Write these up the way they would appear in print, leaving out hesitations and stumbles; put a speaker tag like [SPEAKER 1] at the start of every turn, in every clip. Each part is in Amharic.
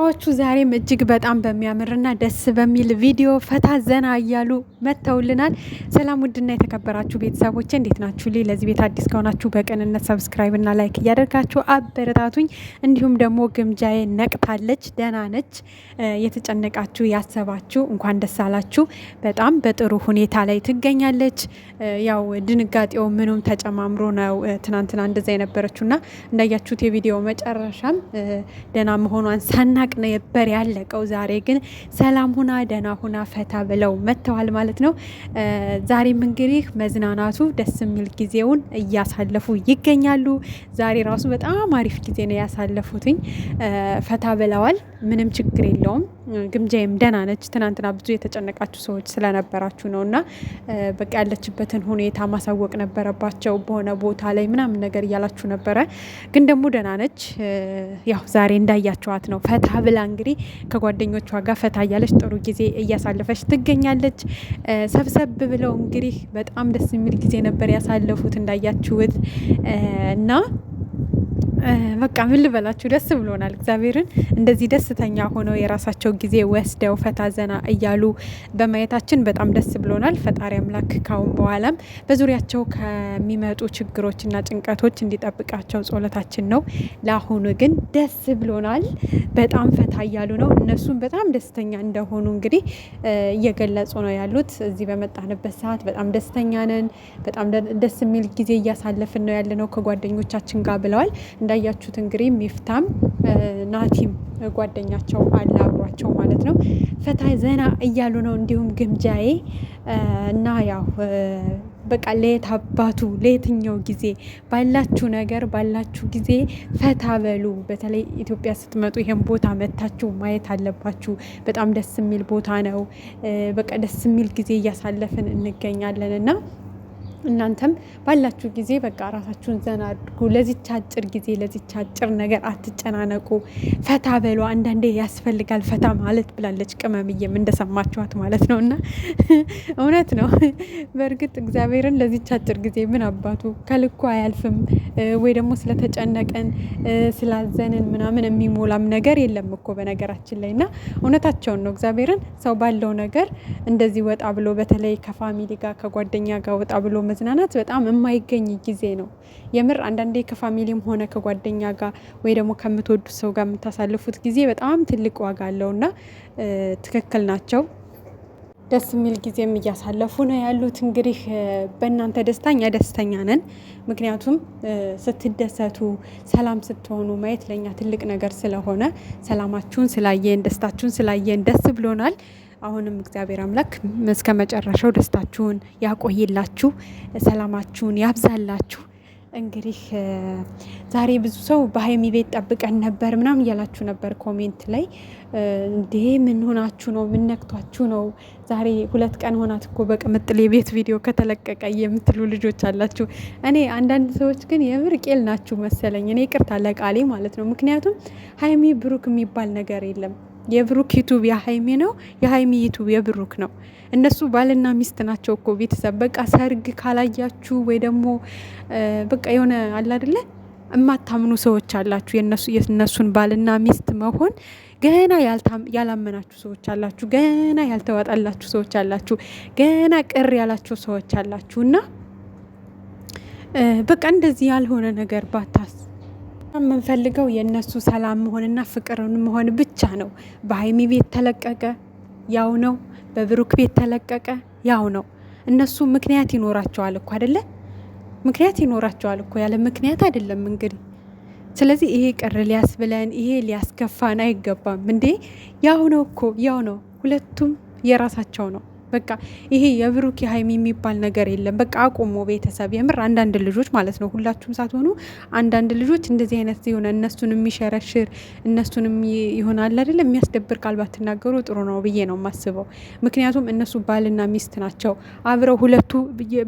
[SPEAKER 1] ቡታዎቹ ዛሬም እጅግ በጣም በሚያምርና ደስ በሚል ቪዲዮ ፈታ ዘና እያሉ መጥተውልናል። ሰላም ውድና የተከበራችሁ ቤተሰቦቼ እንዴት ናችሁ? ለዚህ ቤት አዲስ ከሆናችሁ በቅንነት ሰብስክራይብ እና ላይክ እያደርጋችሁ አበረታቱኝ። እንዲሁም ደግሞ ግምጃዬ ነቅታለች፣ ደህና ነች። የተጨነቃችሁ ያሰባችሁ እንኳን ደስ አላችሁ። በጣም በጥሩ ሁኔታ ላይ ትገኛለች። ያው ድንጋጤው ምኑም ተጨማምሮ ነው ትናንትና እንደዛ የነበረችውና እንዳያችሁት የቪዲዮ መጨረሻም ደህና መሆኗን ሳናቅ ነበር ያለቀው። ዛሬ ግን ሰላም ሁና ደህና ሁና ፈታ ብለው መጥተዋል ማለት ነው። ዛሬም እንግዲህ መዝናናቱ ደስ የሚል ጊዜውን እያሳለፉ ይገኛሉ። ዛሬ ራሱ በጣም አሪፍ ጊዜ ነው ያሳለፉትኝ። ፈታ ብለዋል። ምንም ችግር የለውም። ግምጃዬም ደህና ነች። ትናንትና ብዙ የተጨነቃችሁ ሰዎች ስለነበራችሁ ነው እና በቃ ያለችበትን ሁኔታ ማሳወቅ ነበረባቸው በሆነ ቦታ ላይ ምናምን ነገር እያላችሁ ነበረ። ግን ደግሞ ደህና ነች። ያው ዛሬ እንዳያቸዋት ነው ፈታ ብላ እንግዲህ ከጓደኞቿ ጋር ፈታ እያለች ጥሩ ጊዜ እያሳለፈች ትገኛለች። ሰብሰብ ብለው እንግዲህ በጣም ደስ የሚል ጊዜ ነበር ያሳለፉት እንዳያችሁት እና በቃ ምን ልበላችሁ ደስ ብሎናል። እግዚአብሔርን እንደዚህ ደስተኛ ሆነው የራሳቸው ጊዜ ወስደው ፈታ ዘና እያሉ በማየታችን በጣም ደስ ብሎናል። ፈጣሪ አምላክ ካሁን በኋላም በዙሪያቸው ከሚመጡ ችግሮችና ጭንቀቶች እንዲጠብቃቸው ጸሎታችን ነው። ለአሁኑ ግን ደስ ብሎናል። በጣም ፈታ እያሉ ነው። እነሱም በጣም ደስተኛ እንደሆኑ እንግዲህ እየገለጹ ነው ያሉት። እዚህ በመጣንበት ሰዓት በጣም ደስተኛ ነን። በጣም ደስ የሚል ጊዜ እያሳለፍን ነው ያለነው ከጓደኞቻችን ጋር ብለዋል። እንዳያችሁት እንግዲህ ሚፍታም ናቲም ጓደኛቸው አለ አብሯቸው ማለት ነው። ፈታ ዘና እያሉ ነው። እንዲሁም ግምጃዬ እና ያው በቃ ለየት አባቱ ለየትኛው ጊዜ ባላችሁ ነገር ባላችሁ ጊዜ ፈታ በሉ። በተለይ ኢትዮጵያ ስትመጡ ይሄን ቦታ መታችሁ ማየት አለባችሁ። በጣም ደስ የሚል ቦታ ነው። በቃ ደስ የሚል ጊዜ እያሳለፍን እንገኛለን እና እናንተም ባላችሁ ጊዜ በቃ ራሳችሁን ዘና አድርጉ። ለዚች አጭር ጊዜ ለዚች አጭር ነገር አትጨናነቁ። ፈታ በሉ። አንዳንዴ ያስፈልጋል ፈታ ማለት ብላለች ቅመምዬም እንደሰማችኋት ማለት ነው። እና እውነት ነው። በእርግጥ እግዚአብሔርን ለዚች አጭር ጊዜ ምን አባቱ ከልኩ አያልፍም። ወይ ደግሞ ስለተጨነቀን ስላዘንን ምናምን የሚሞላም ነገር የለም እኮ በነገራችን ላይ እና እውነታቸውን ነው። እግዚአብሔርን ሰው ባለው ነገር እንደዚህ ወጣ ብሎ በተለይ ከፋሚሊ ጋር ከጓደኛ ጋር ወጣ ብሎ መዝናናት በጣም የማይገኝ ጊዜ ነው። የምር አንዳንዴ ከፋሚሊም ሆነ ከጓደኛ ጋር ወይ ደግሞ ከምትወዱት ሰው ጋር የምታሳልፉት ጊዜ በጣም ትልቅ ዋጋ አለውና ትክክል ናቸው። ደስ የሚል ጊዜም እያሳለፉ ነው ያሉት። እንግዲህ በእናንተ ደስታ እኛ ደስተኛ ነን። ምክንያቱም ስትደሰቱ ሰላም ስትሆኑ ማየት ለኛ ትልቅ ነገር ስለሆነ ሰላማችሁን ስላየን ደስታችሁን ስላየን ደስ ብሎናል። አሁንም እግዚአብሔር አምላክ እስከ መጨረሻው ደስታችሁን ያቆይላችሁ፣ ሰላማችሁን ያብዛላችሁ። እንግዲህ ዛሬ ብዙ ሰው በሀይሚ ቤት ጠብቀን ነበር ምናምን እያላችሁ ነበር ኮሜንት ላይ። እንዴ ምን ሆናችሁ ነው? ምን ነክቷችሁ ነው? ዛሬ 2 ቀን ሆናት እኮ በቅምጥል የቤት ቪዲዮ ከተለቀቀ የምትሉ ልጆች አላችሁ። እኔ አንዳንድ ሰዎች ግን የምር ቄል ናችሁ መሰለኝ። እኔ ይቅርታ ለቃሌ ማለት ነው። ምክንያቱም ሀይሚ ብሩክ የሚባል ነገር የለም። የብሩክ ዩቱብ የሀይሚ ነው፣ የሀይሚ ዩቱብ የብሩክ ነው። እነሱ ባልና ሚስት ናቸው እኮ ቤተሰብ። በቃ ሰርግ ካላያችሁ ወይ ደግሞ በቃ የሆነ አለ አይደለ እማታምኑ ሰዎች አላችሁ። የነሱን ባልና ሚስት መሆን ገና ያላመናችሁ ሰዎች አላችሁ። ገና ያልተዋጣላችሁ ሰዎች አላችሁ። ገና ቅር ያላችሁ ሰዎች አላችሁ። እና በቃ እንደዚህ ያልሆነ ነገር ባታስ የምንፈልገው የእነሱ ሰላም መሆንና ፍቅርን መሆን ብቻ ነው። በሀይሚ ቤት ተለቀቀ ያው ነው፣ በብሩክ ቤት ተለቀቀ ያው ነው። እነሱ ምክንያት ይኖራቸዋል እኮ አይደለ? ምክንያት ይኖራቸዋል እኮ፣ ያለ ምክንያት አይደለም እንግዲህ። ስለዚህ ይሄ ቅር ሊያስብለን ይሄ ሊያስከፋን አይገባም እንዴ። ያው ነው እኮ ያው ነው። ሁለቱም የራሳቸው ነው። በቃ ይሄ የብሩክ የሀይሚ የሚባል ነገር የለም። በቃ አቁሞ ቤተሰብ የምር አንዳንድ ልጆች ማለት ነው፣ ሁላችሁም ሳትሆኑ አንዳንድ ልጆች እንደዚህ አይነት የሆነ እነሱን የሚሸረሽር እነሱንም ይሆናል አይደል የሚያስደብር ቃል ባትናገሩ ጥሩ ነው ብዬ ነው የማስበው። ምክንያቱም እነሱ ባልና ሚስት ናቸው አብረው ሁለቱ።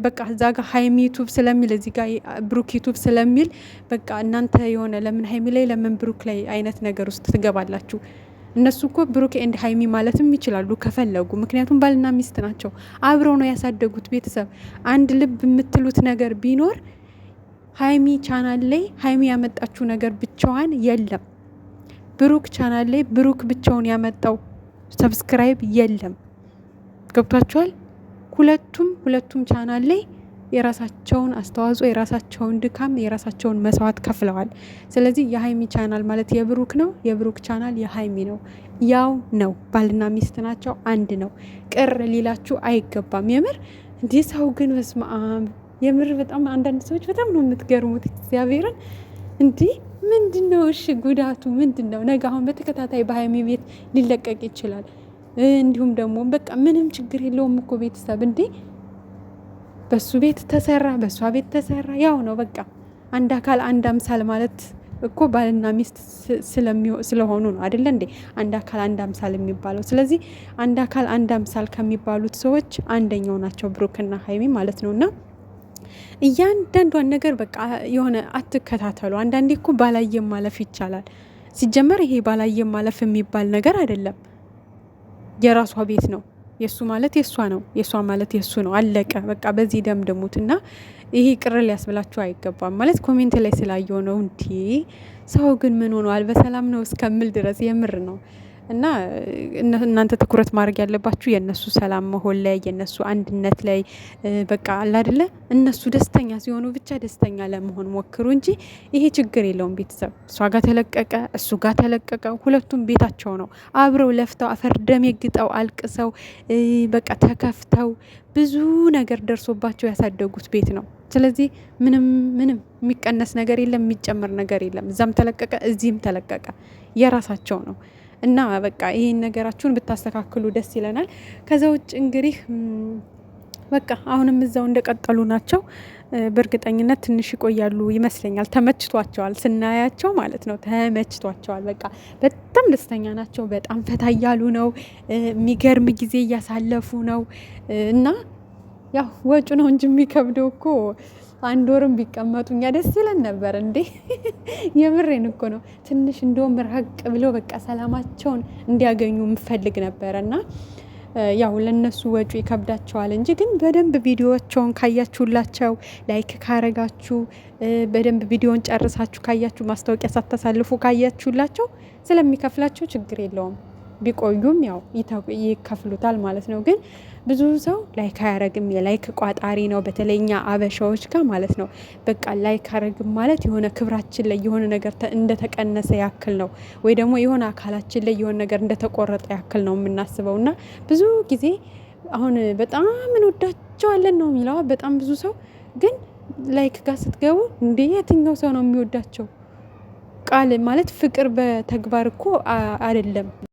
[SPEAKER 1] በቃ እዛ ጋር ሀይሚ ዩቱብ ስለሚል እዚህ ጋር ብሩክ ዩቱብ ስለሚል በቃ እናንተ የሆነ ለምን ሀይሚ ላይ ለምን ብሩክ ላይ አይነት ነገር ውስጥ ትገባላችሁ? እነሱ እኮ ብሩክ ኤንድ ሀይሚ ማለትም ይችላሉ ከፈለጉ። ምክንያቱም ባልና ሚስት ናቸው፣ አብረው ነው ያሳደጉት። ቤተሰብ አንድ ልብ የምትሉት ነገር ቢኖር ሀይሚ ቻናል ላይ ሀይሚ ያመጣችው ነገር ብቻዋን የለም። ብሩክ ቻናል ላይ ብሩክ ብቻውን ያመጣው ሰብስክራይብ የለም። ገብቷችኋል? ሁለቱም ቻናል ላይ የራሳቸውን አስተዋጽኦ፣ የራሳቸውን ድካም፣ የራሳቸውን መስዋዕት ከፍለዋል። ስለዚህ የሀይሚ ቻናል ማለት የብሩክ ነው፣ የብሩክ ቻናል የሀይሚ ነው። ያው ነው፣ ባልና ሚስት ናቸው፣ አንድ ነው። ቅር ሊላችሁ አይገባም። የምር እንዲህ ሰው ግን በስመ አብ የምር በጣም አንዳንድ ሰዎች በጣም ነው የምትገርሙት። እግዚአብሔርን እንዲህ ምንድን ነው? እሺ ጉዳቱ ምንድን ነው? ነገ አሁን በተከታታይ በሀይሚ ቤት ሊለቀቅ ይችላል። እንዲሁም ደግሞ በቃ ምንም ችግር የለውም እኮ ቤተሰብ እንዴ በሱ ቤት ተሰራ በሷ ቤት ተሰራ ያው ነው በቃ አንድ አካል አንድ አምሳል ማለት እኮ ባልና ሚስት ስለሆኑ ነው አይደለ እንዴ? አንድ አካል አንድ አምሳል የሚባለው። ስለዚህ አንድ አካል አንድ አምሳል ከሚባሉት ሰዎች አንደኛው ናቸው ብሩክና ሀይሚ ማለት ነውና እያንዳንዷን ነገር በቃ የሆነ አትከታተሉ። አንዳንዴ እኮ ባላየም ማለፍ ይቻላል። ሲጀመር ይሄ ባላየም ማለፍ የሚባል ነገር አይደለም። የራሷ ቤት ነው። የእሱ ማለት የእሷ ነው፣ የእሷ ማለት የእሱ ነው። አለቀ በቃ በዚህ ደምድሙት። እና ይሄ ቅር ሊያስብላችሁ አይገባም። ማለት ኮሜንት ላይ ስላየው ነው እንዲ ሰው ግን ምን ሆኗል በሰላም ነው እስከምል ድረስ የምር ነው። እና እናንተ ትኩረት ማድረግ ያለባችሁ የእነሱ ሰላም መሆን ላይ፣ የእነሱ አንድነት ላይ በቃ አለ አይደለ? እነሱ ደስተኛ ሲሆኑ ብቻ ደስተኛ ለመሆን ሞክሩ እንጂ ይሄ ችግር የለውም። ቤተሰብ እሷ ጋር ተለቀቀ፣ እሱ ጋር ተለቀቀ፣ ሁለቱም ቤታቸው ነው። አብረው ለፍተው አፈር ደም የግጠው አልቅሰው በቃ ተከፍተው ብዙ ነገር ደርሶባቸው ያሳደጉት ቤት ነው። ስለዚህ ምንም የሚቀነስ ነገር የለም፣ የሚጨመር ነገር የለም። እዛም ተለቀቀ፣ እዚህም ተለቀቀ፣ የራሳቸው ነው። እና በቃ ይሄን ነገራችሁን ብታስተካክሉ ደስ ይለናል። ከዛ ውጭ እንግዲህ በቃ አሁንም እዛው እንደቀጠሉ ናቸው። በእርግጠኝነት ትንሽ ይቆያሉ ይመስለኛል። ተመችቷቸዋል፣ ስናያቸው ማለት ነው። ተመችቷቸዋል። በቃ በጣም ደስተኛ ናቸው። በጣም ፈታ እያሉ ነው። የሚገርም ጊዜ እያሳለፉ ነው። እና ያው ወጩ ነው እንጂ የሚከብደው እኮ አንድ ወርም ቢቀመጡ እኛ ደስ ይለን ነበር እንዴ። የምሬን እኮ ነው። ትንሽ እንደውም ራቅ ብለው በቃ ሰላማቸውን እንዲያገኙ የምፈልግ ነበረ። እና ያው ለነሱ ወጪ ይከብዳቸዋል እንጂ ግን በደንብ ቪዲዮቸውን ካያችሁላቸው፣ ላይክ ካረጋችሁ፣ በደንብ ቪዲዮን ጨርሳችሁ ካያችሁ፣ ማስታወቂያ ሳታሳልፉ ካያችሁላቸው ስለሚከፍላቸው ችግር የለውም። ቢቆዩም ያው ይከፍሉታል ማለት ነው። ግን ብዙ ሰው ላይክ አያረግም። የላይክ ቋጣሪ ነው። በተለይኛ አበሻዎች ጋር ማለት ነው። በቃ ላይክ አያረግም ማለት የሆነ ክብራችን ላይ የሆነ ነገር እንደተቀነሰ ያክል ነው፣ ወይ ደግሞ የሆነ አካላችን ላይ የሆነ ነገር እንደተቆረጠ ያክል ነው የምናስበው። እና ብዙ ጊዜ አሁን በጣም እንወዳቸዋለን ነው የሚለው በጣም ብዙ ሰው። ግን ላይክ ጋር ስትገቡ እንደ የትኛው ሰው ነው የሚወዳቸው? ቃል ማለት ፍቅር በተግባር እኮ አይደለም።